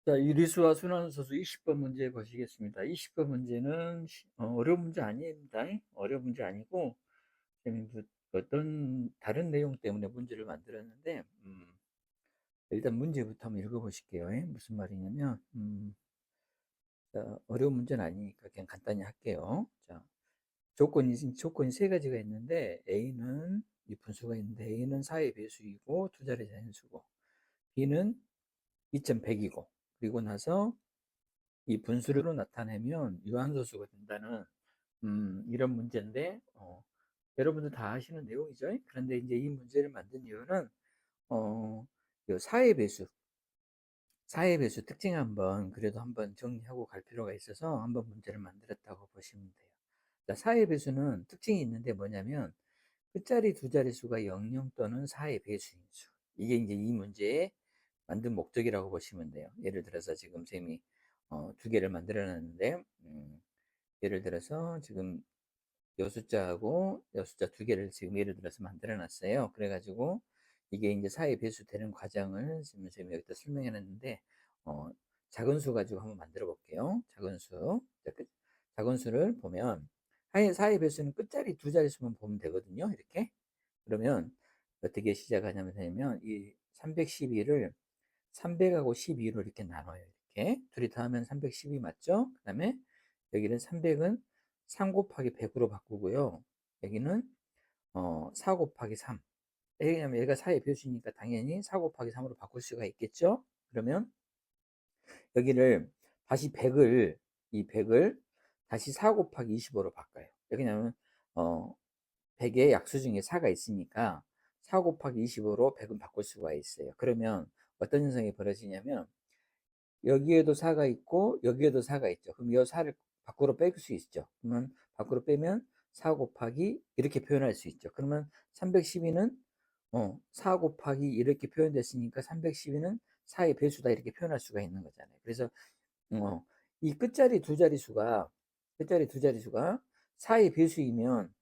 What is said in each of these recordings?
자, 유리수와 순환소수 20번 문제 보시겠습니다. 20번 문제는 어려운 문제 아닙니다. 어려운 문제 아니고 어떤 다른 내용 때문에 문제를 만들었는데 일단 문제부터 한번 읽어보실게요. 무슨 말이냐면 자, 어려운 문제는 아니니까 그냥 간단히 할게요. 자, 조건이 세 가지가 있는데 A는 미분수가 있는데 A는 4의 배수이고 두 자리 자연수고 B는 2,100이고 그리고 나서 이 분수로 나타내면 유한소수가 된다는 이런 문제인데 여러분들 다 아시는 내용이죠. 그런데 이제 이 문제를 만든 이유는 어, 사회 배수 특징 한번 그래도 한번 정리하고 갈 필요가 있어서 한번 문제를 만들었다고 보시면 돼요. 자, 사회 배수는 특징이 있는데 뭐냐면 끝자리 두 자릿수가 00 또는 4의 배수인 수. 이게 이제 이 문제의 만든 목적이라고 보시면 돼요. 예를 들어서 지금 쌤이 두 개를 만들어 놨는데 예를 들어서 지금 요 숫자하고 요 숫자 두 개를 지금 예를 들어서 만들어 놨어요. 그래가지고 이게 이제 사회 배수되는 과정을 지금 쌤이 여기다 설명해 놨는데 어, 작은 수 가지고 한번 만들어 볼게요. 작은 수. 자, 작은 수를 보면 사회 배수는 끝자리 두 자릿수만 보면 되거든요. 이렇게. 그러면 어떻게 시작하냐면 이 312를 300하고 12로 이렇게 나눠요. 이렇게 둘이 더하면 312 맞죠? 그 다음에 여기는 300은 3 곱하기 100으로 바꾸고요. 여기는 4 곱하기 3. 왜냐면 얘가 4의 배수니까 당연히 4 곱하기 3으로 바꿀 수가 있겠죠? 그러면 여기를 다시 100을 이 100을 다시 4 곱하기 25로 바꿔요. 왜냐면 100의 약수 중에 4가 있으니까 4 곱하기 25로 100은 바꿀 수가 있어요. 그러면 어떤 현상이 벌어지냐면 여기에도 4가 있고 여기에도 4가 있죠. 그럼 이 4를 밖으로 뺄 수 있죠. 그러면 밖으로 빼면 4 곱하기 이렇게 표현할 수 있죠. 그러면 312는 4 곱하기 이렇게 표현됐으니까 312는 4의 배수다 이렇게 표현할 수가 있는 거잖아요. 그래서 어, 이 끝자리 두 자릿수가 4의 배수이면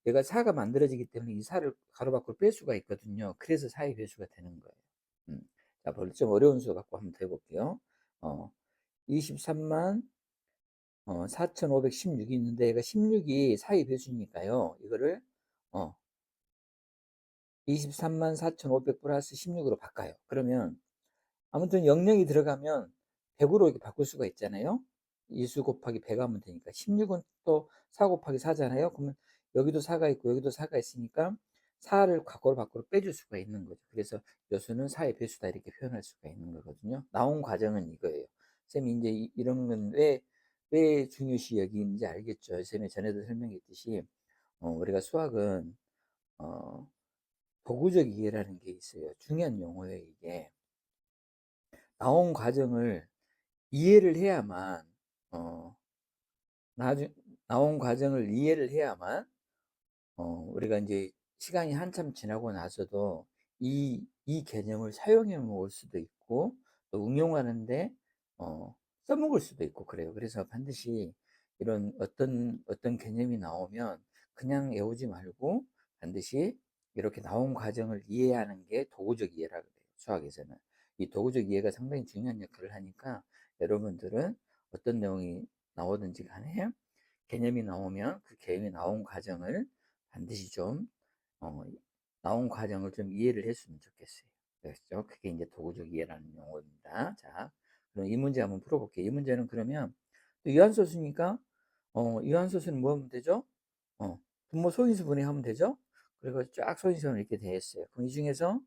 얘가 4가 만들어지기 때문에 이 4를 가로 밖으로 뺄 수가 있거든요. 그래서 4의 배수가 되는 거예요. 자, 좀 어려운 수 갖고 한번 더 해볼게요. 23만 4,516이 있는데 얘가 16이 4의 배수니까요. 이거를 23만 4,500 플러스 16으로 바꿔요. 그러면 아무튼 00이 들어가면 100으로 이렇게 바꿀 수가 있잖아요. 2수 곱하기 100 하면 되니까 16은 또 4 곱하기 4잖아요. 그러면 여기도 4가 있고 여기도 4가 있으니까 4를 밖으로 빼줄 수가 있는 거죠. 그래서 여수는 4의 배수다 이렇게 표현할 수가 있는 거거든요. 나온 과정은 이거예요. 쌤이 이제 이런 건 왜 중요시 여기는지 알겠죠. 쌤이 전에도 설명했듯이 우리가 수학은 어, 도구적 이해라는 게 있어요. 중요한 용어예요, 이게. 나온 과정을 이해를 해야만 어, 나중 나온 과정을 이해를 해야만 우리가 이제 시간이 한참 지나고 나서도 이 개념을 사용해 올 수도 있고 또 응용하는데 써먹을 수도 있고 그래요. 그래서 반드시 이런 어떤 개념이 나오면 그냥 외우지 말고 반드시 이렇게 나온 과정을 이해하는 게 도구적 이해라 그래요. 수학에서는 이 도구적 이해가 상당히 중요한 역할을 하니까 여러분들은 어떤 내용이 나오든지 간에 개념이 나오면 그 개념이 나온 과정을 반드시 좀 어, 나온 과정을 좀 이해를 했으면 좋겠어요. 그렇죠? 그게 이제 도구적 이해라는 용어입니다. 자, 그럼 이 문제 한번 풀어볼게요. 이 문제는 그러면 또 유한소수니까 유한소수는 뭐 하면 되죠? 분모 소인수 분해하면 되죠? 그리고 쫙 소인수는 이렇게 되어 있어요. 그럼 이 중에서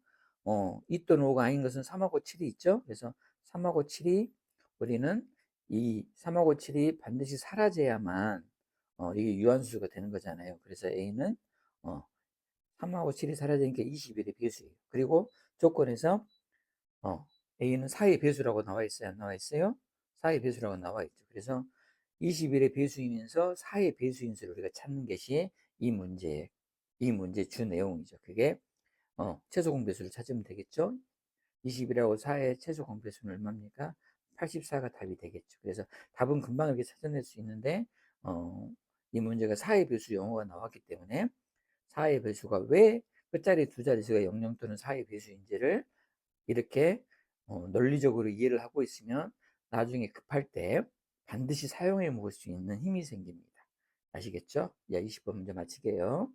2 또는 5가 아닌 것은 3하고 7이 있죠? 그래서 3하고 7이 우리는 이 3하고 7이 반드시 사라져야만 이게 유한수가 되는 거잖아요. 그래서 A는 3하고 7이 사라지니까 21의 배수예요. 그리고 조건에서 A는 4의 배수라고 나와 있어요? 안 나와 있어요? 4의 배수라고 나와 있죠. 그래서 21의 배수이면서 4의 배수인수를 우리가 찾는 것이 이 문제 주 내용이죠. 그게 최소 공배수를 찾으면 되겠죠. 20이라고 4의 최소 공배수는 얼마입니까? 84가 답이 되겠죠. 그래서 답은 금방 이렇게 찾아낼 수 있는데 이 문제가 4의 배수 용어가 나왔기 때문에 4의 배수가 왜 끝자리 두 자릿수가 00 또는 4의 배수인지를 이렇게 논리적으로 이해를 하고 있으면 나중에 급할 때 반드시 사용해 먹을 수 있는 힘이 생깁니다. 아시겠죠? 야, 20번 문제 마치게요.